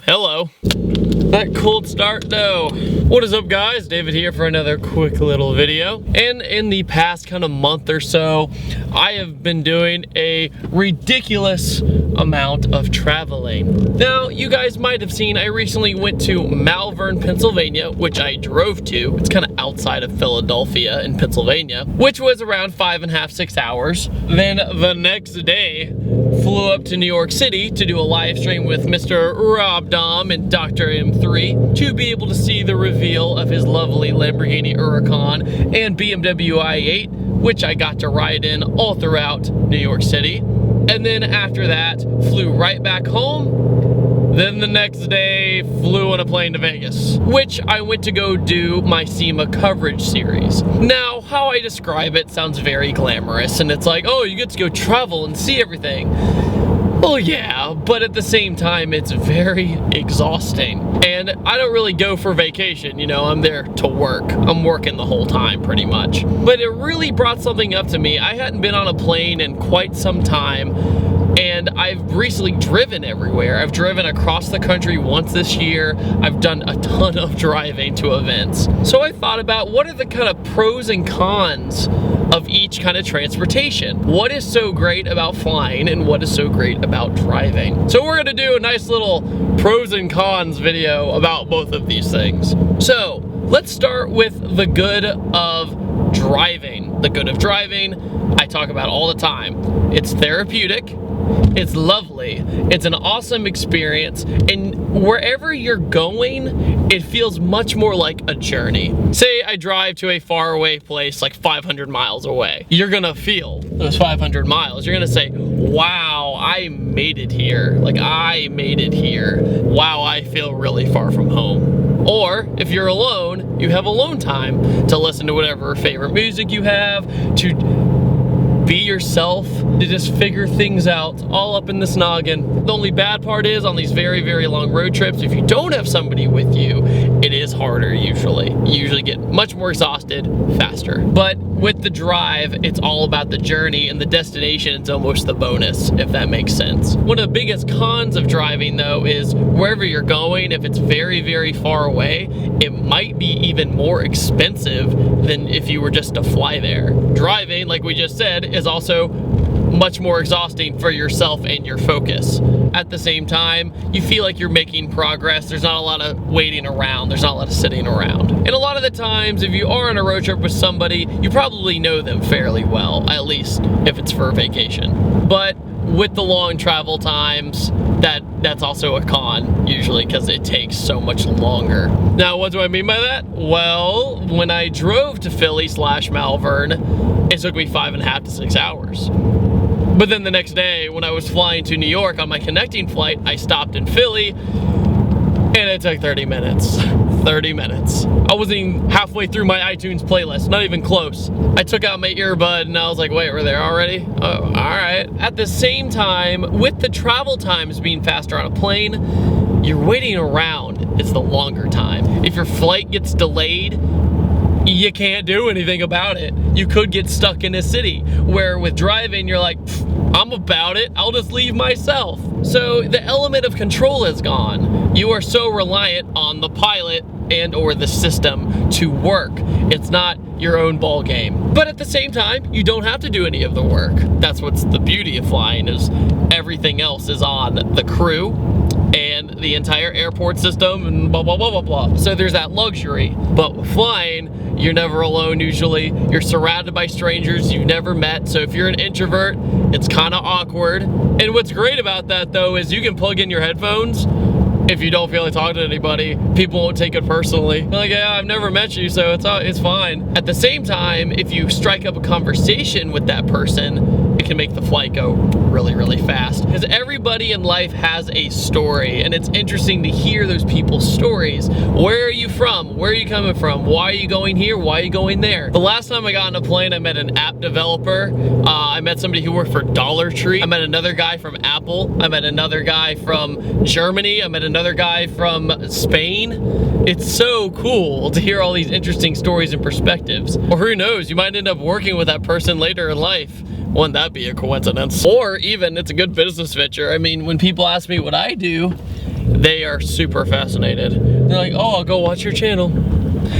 Hello. That cold start though. What is up guys? David here for another quick little video. And in the past kind of month or so, I have been doing a ridiculous amount of traveling. Now, you guys might have seen I recently went to Malvern, Pennsylvania, which I drove to. It's kind of outside of Philadelphia in Pennsylvania, which was around 5.5, 6 hours. Then the next day, flew up to New York City to do a live stream with Mr. Rob Dom and Dr. M3 to be able to see the reveal of his lovely Lamborghini Huracan and BMW i8, which I got to ride in all throughout New York City. And then after that, flew right back home. Then the next day, flew on a plane to Vegas, which I went to go do my SEMA coverage series. Now, how I describe it sounds very glamorous, and it's like, oh, you get to go travel and see everything. Well, yeah, but at the same time, it's very exhausting. And I don't really go for vacation, you know, I'm there to work. I'm working the whole time, pretty much. But it really brought something up to me. I hadn't been on a plane in quite some time, and I've recently driven everywhere. I've driven across the country once this year. I've done a ton of driving to events. So I thought about what are the kind of pros and cons of each kind of transportation. What is so great about flying and what is so great about driving? So we're gonna do a nice little pros and cons video about both of these things. So let's start with the good of driving. The good of driving, I talk about all the time. It's therapeutic, it's lovely, it's an awesome experience, and wherever you're going, it feels much more like a journey. Say I drive to a faraway place like 500 miles away. You're gonna feel those 500 miles. You're gonna say, wow, I made it here. Like, I made it here. Wow, I feel really far from home. Or if you're alone, you have alone time to listen to whatever favorite music you have, to be yourself, to just figure things out all up in this noggin. The only bad part is on these very, very long road trips, if you don't have somebody with you, it is harder usually. You usually get much more exhausted faster. But with the drive, it's all about the journey, and the destination is almost the bonus, if that makes sense. One of the biggest cons of driving though is wherever you're going, if it's very, very far away, it might be even more expensive than if you were just to fly there. Driving, like we just said, is also much more exhausting for yourself and your focus. At the same time, you feel like you're making progress. There's not a lot of waiting around. There's not a lot of sitting around. And a lot of the times, if you are on a road trip with somebody, you probably know them fairly well, at least if it's for a vacation. But with the long travel times, that's also a con, usually, because it takes so much longer. Now, what do I mean by that? Well, when I drove to Philly/Malvern, it took me 5.5 to 6 hours. But then the next day, when I was flying to New York on my connecting flight, I stopped in Philly, and it took 30 minutes. 30 minutes. I wasn't even halfway through my iTunes playlist, not even close. I took out my earbud and I was like, wait, we're there already? Oh, all right. At the same time, with the travel times being faster on a plane, you're waiting around is the longer time. If your flight gets delayed, you can't do anything about it. You could get stuck in a city, where with driving, you're like, I'm about it, I'll just leave myself. So the element of control is gone. You are so reliant on the pilot and or the system to work. It's not your own ball game. But at the same time, you don't have to do any of the work. That's what's the beauty of flying, is everything else is on the crew and the entire airport system and blah, blah, blah, blah, blah. So there's that luxury. But with flying, you're never alone usually. You're surrounded by strangers you've never met. So if you're an introvert, it's kind of awkward. And what's great about that though is you can plug in your headphones. If you don't feel like talking to anybody, people won't take it personally. They're like, yeah, I've never met you, so it's fine. At the same time, if you strike up a conversation with that person, it can make the flight go really, really fast. Because everybody in life has a story, and it's interesting to hear those people's stories. Where are you from? Where are you coming from? Why are you going here? Why are you going there? The last time I got on a plane, I met an app developer. I met somebody who worked for Dollar Tree. I met another guy from Apple. I met another guy from Germany. I met another guy from Spain. It's so cool to hear all these interesting stories and perspectives. Or who knows, you might end up working with that person later in life. Wouldn't that be a coincidence? Or even, it's a good business venture. I mean, when people ask me what I do, they are super fascinated. They're like, oh, I'll go watch your channel.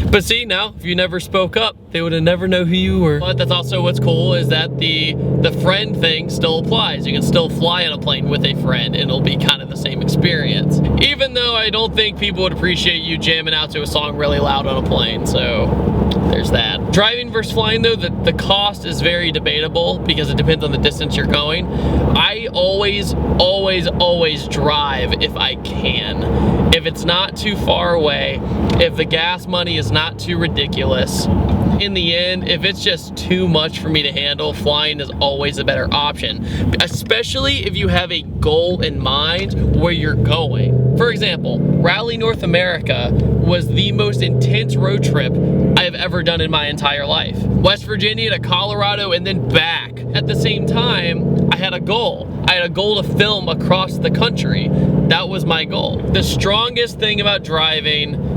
But see, now, if you never spoke up, they would have never know who you were. But that's also what's cool, is that the friend thing still applies. You can still fly on a plane with a friend, and it'll be kind of the same experience. Even though I don't think people would appreciate you jamming out to a song really loud on a plane, so there's that. Driving versus flying though, the cost is very debatable because it depends on the distance you're going. I always drive if I can. If it's not too far away, if the gas money is not too ridiculous. In the end, if it's just too much for me to handle, flying is always a better option, especially if you have a goal in mind where you're going. For example, Rally North America was the most intense road trip I've ever done in my entire life. West Virginia to Colorado and then back. At the same time, I had a goal. I had a goal to film across the country. That was my goal. The strongest thing about driving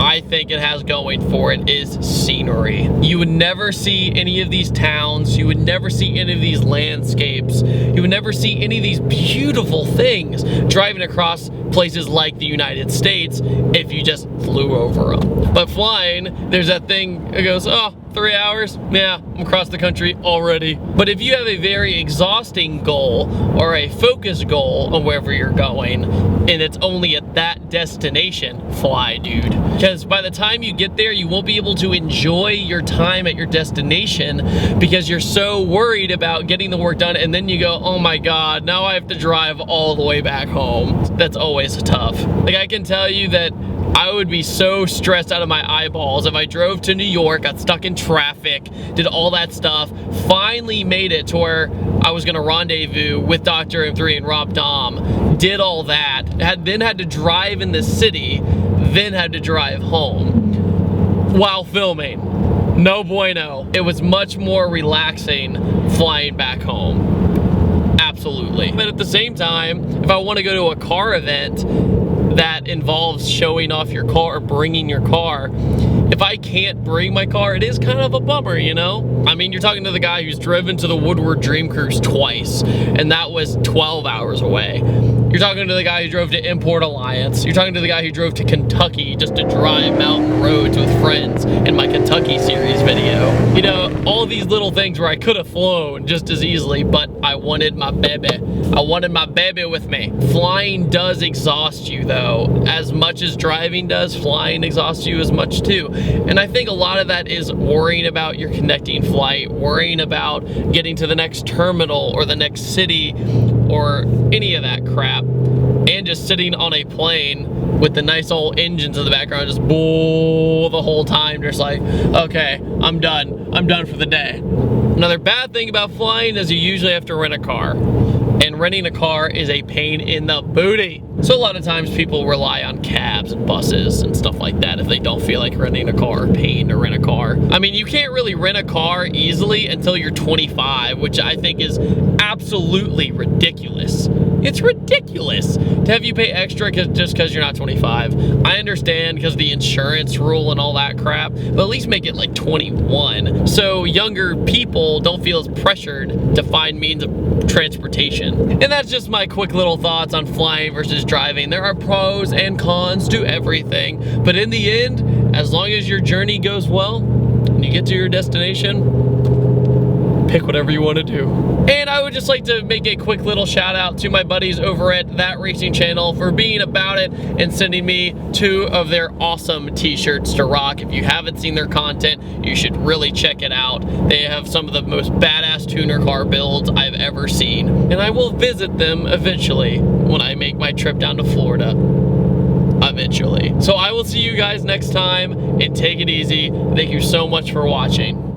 I think it has going for it is scenery. You would never see any of these towns. You would never see any of these landscapes. You would never see any of these beautiful things driving across places like the United States if you just flew over them. But flying, there's that thing, it goes, oh, 3 hours? Yeah, I'm across the country already. But if you have a very exhausting goal or a focused goal on wherever you're going, and it's only at that destination, fly, dude. Because by the time you get there, you won't be able to enjoy your time at your destination because you're so worried about getting the work done, and then you go, oh my God, now I have to drive all the way back home. That's always tough. Like, I can tell you that I would be so stressed out of my eyeballs if I drove to New York, got stuck in traffic, did all that stuff, finally made it to where I was gonna rendezvous with Dr. M3 and Rob Dom, did all that, then had to drive in the city, then had to drive home while filming. No bueno. It was much more relaxing flying back home. Absolutely. But at the same time, if I want to go to a car event that involves showing off your car or bringing your car, if I can't bring my car, it is kind of a bummer, you know? I mean, you're talking to the guy who's driven to the Woodward Dream Cruise twice, and that was 12 hours away. You're talking to the guy who drove to Import Alliance. You're talking to the guy who drove to Kentucky just to drive mountain roads with friends in my Kentucky series video. You know, all these little things where I could have flown just as easily, but I wanted my baby. I wanted my baby with me. Flying does exhaust you though. As much as driving does, flying exhausts you as much too. And I think a lot of that is worrying about your connecting flight, worrying about getting to the next terminal or the next city or any of that crap, and just sitting on a plane with the nice old engines in the background just bull the whole time, just like, okay, I'm done for the day. Another bad thing about flying is you usually have to rent a car, and renting a car is a pain in the booty. So a lot of times people rely on cabs and buses and stuff like that if they don't feel like renting a car or paying to rent a car. I mean, you can't really rent a car easily until you're 25, which I think is absolutely ridiculous. It's ridiculous to have you pay extra just because you're not 25. I understand because the insurance rule and all that crap, but at least make it like 21. So younger people don't feel as pressured to find means of transportation. And that's just my quick little thoughts on flying versus driving. There are pros and cons to everything, but in the end, as long as your journey goes well and you get to your destination, pick whatever you want to do. And I would just like to make a quick little shout out to my buddies over at That Racing Channel for being about it and sending me 2 of their awesome t-shirts to rock. If you haven't seen their content, you should really check it out. They have some of the most badass tuner car builds I've ever seen. And I will visit them eventually when I make my trip down to Florida. Eventually. So I will see you guys next time, and take it easy. Thank you so much for watching.